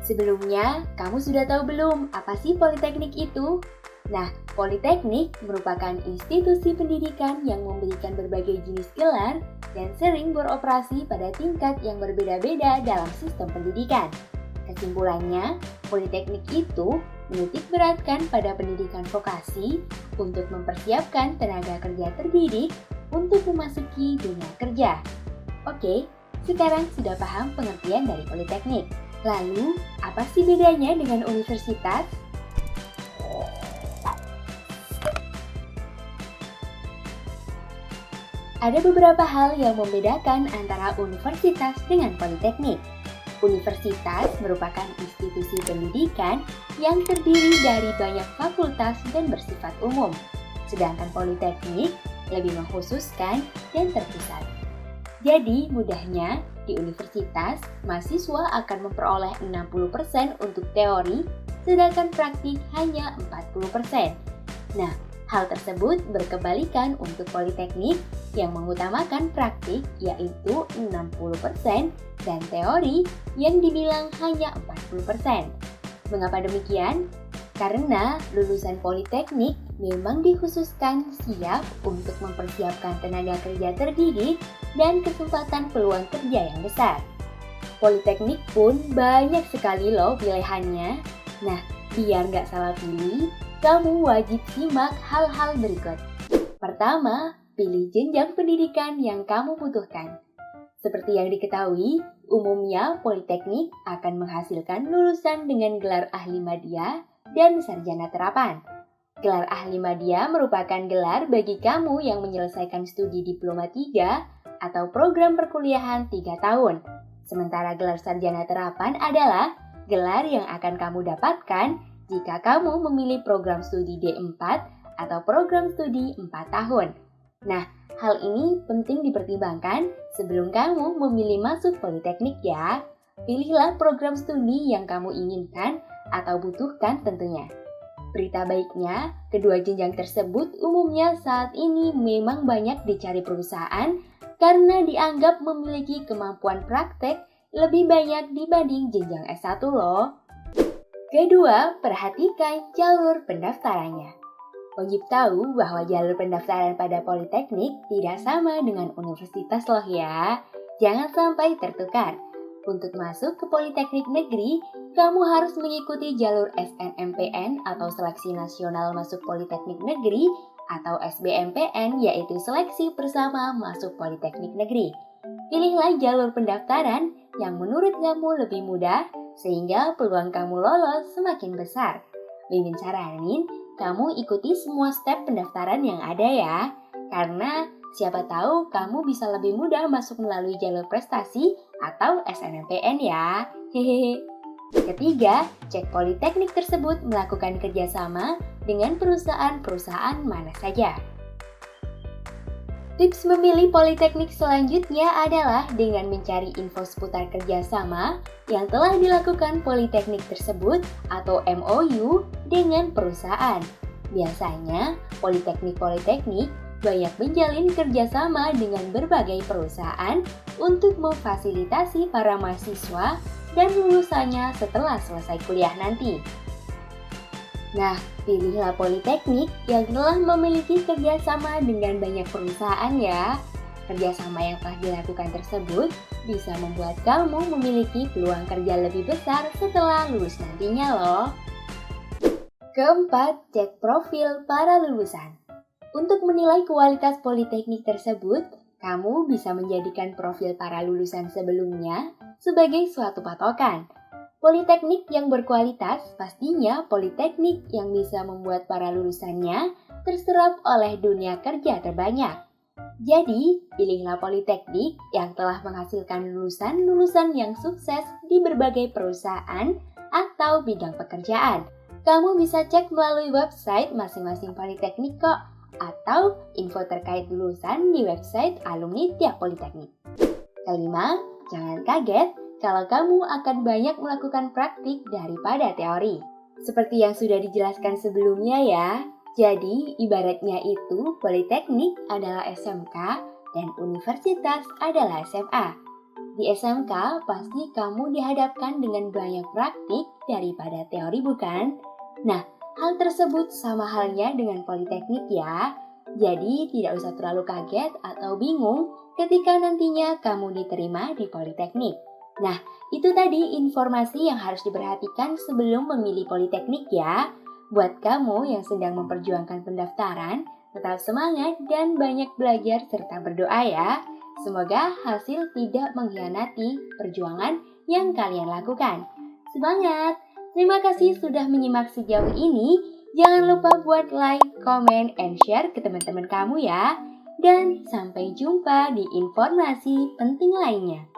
Sebelumnya, kamu sudah tahu belum apa sih politeknik itu? Nah, politeknik merupakan institusi pendidikan yang memberikan berbagai jenis gelar dan sering beroperasi pada tingkat yang berbeda-beda dalam sistem pendidikan. Kesimpulannya, politeknik itu menitik beratkan pada pendidikan vokasi untuk mempersiapkan tenaga kerja terdidik untuk memasuki dunia kerja. Oke, sekarang sudah paham pengertian dari politeknik. Lalu, apa sih bedanya dengan universitas? Ada beberapa hal yang membedakan antara universitas dengan politeknik. Universitas merupakan institusi pendidikan yang terdiri dari banyak fakultas dan bersifat umum, sedangkan politeknik lebih mengkhususkan dan terpusat. Jadi, mudahnya, di universitas, mahasiswa akan memperoleh 60% untuk teori, sedangkan praktik hanya 40%. Nah, hal tersebut berkebalikan untuk politeknik yang mengutamakan praktik yaitu 60% dan teori yang dibilang hanya 40%. Mengapa demikian? Karena lulusan politeknik memang dikhususkan siap untuk mempersiapkan tenaga kerja terdidik dan kesempatan peluang kerja yang besar. Politeknik pun banyak sekali loh pilihannya. Nah, biar nggak salah pilih, kamu wajib simak hal-hal berikut. Pertama, pilih jenjang pendidikan yang kamu butuhkan. Seperti yang diketahui, umumnya politeknik akan menghasilkan lulusan dengan gelar ahli madya dan sarjana terapan. Gelar ahli madya merupakan gelar bagi kamu yang menyelesaikan studi diploma 3 atau program perkuliahan 3 tahun. Sementara gelar sarjana terapan adalah gelar yang akan kamu dapatkan jika kamu memilih program studi D4 atau program studi 4 tahun. Nah, hal ini penting dipertimbangkan sebelum kamu memilih masuk politeknik ya. Pilihlah program studi yang kamu inginkan atau butuhkan tentunya. Berita baiknya, kedua jenjang tersebut umumnya saat ini memang banyak dicari perusahaan karena dianggap memiliki kemampuan praktek lebih banyak dibanding jenjang S1 loh. Kedua, perhatikan jalur pendaftarannya. Wajib tahu bahwa jalur pendaftaran pada politeknik tidak sama dengan universitas loh ya. Jangan sampai tertukar. Untuk masuk ke politeknik negeri, kamu harus mengikuti jalur SNMPN atau Seleksi Nasional Masuk Politeknik Negeri atau SBMPN yaitu Seleksi Bersama Masuk Politeknik Negeri. Pilihlah jalur pendaftaran yang menurut kamu lebih mudah sehingga peluang kamu lolos semakin besar. Mimin saranin, kamu ikuti semua step pendaftaran yang ada ya, karena siapa tahu kamu bisa lebih mudah masuk melalui jalur prestasi atau SNMPN ya. Hehehe. Ketiga, cek politeknik tersebut melakukan kerjasama dengan perusahaan-perusahaan mana saja. Tips memilih politeknik selanjutnya adalah dengan mencari info seputar kerjasama yang telah dilakukan politeknik tersebut atau MOU dengan perusahaan. Biasanya, politeknik-politeknik banyak menjalin kerjasama dengan berbagai perusahaan untuk memfasilitasi para mahasiswa dan lulusannya setelah selesai kuliah nanti. Nah, pilihlah politeknik yang telah memiliki kerjasama dengan banyak perusahaan ya. Kerjasama yang telah dilakukan tersebut bisa membuat kamu memiliki peluang kerja lebih besar setelah lulus nantinya loh. Keempat, cek profil para lulusan. Untuk menilai kualitas politeknik tersebut, kamu bisa menjadikan profil para lulusan sebelumnya sebagai suatu patokan. Politeknik yang berkualitas pastinya politeknik yang bisa membuat para lulusannya terserap oleh dunia kerja terbanyak. Jadi, pilihlah politeknik yang telah menghasilkan lulusan-lulusan yang sukses di berbagai perusahaan atau bidang pekerjaan. Kamu bisa cek melalui website masing-masing politeknik kok, atau info terkait lulusan di website alumni tiap politeknik. Kelima, jangan kaget kalau kamu akan banyak melakukan praktik daripada teori. Seperti yang sudah dijelaskan sebelumnya ya, jadi ibaratnya itu politeknik adalah SMK dan universitas adalah SMA. Di SMK pasti kamu dihadapkan dengan banyak praktik daripada teori bukan? Nah, hal tersebut sama halnya dengan politeknik ya. Jadi tidak usah terlalu kaget atau bingung ketika nantinya kamu diterima di politeknik. Nah, itu tadi informasi yang harus diperhatikan sebelum memilih politeknik ya. Buat kamu yang sedang memperjuangkan pendaftaran, tetap semangat dan banyak belajar serta berdoa ya. Semoga hasil tidak mengkhianati perjuangan yang kalian lakukan. Semangat! Terima kasih sudah menyimak sejauh ini. Jangan lupa buat like, comment, and share ke teman-teman kamu ya. Dan sampai jumpa di informasi penting lainnya.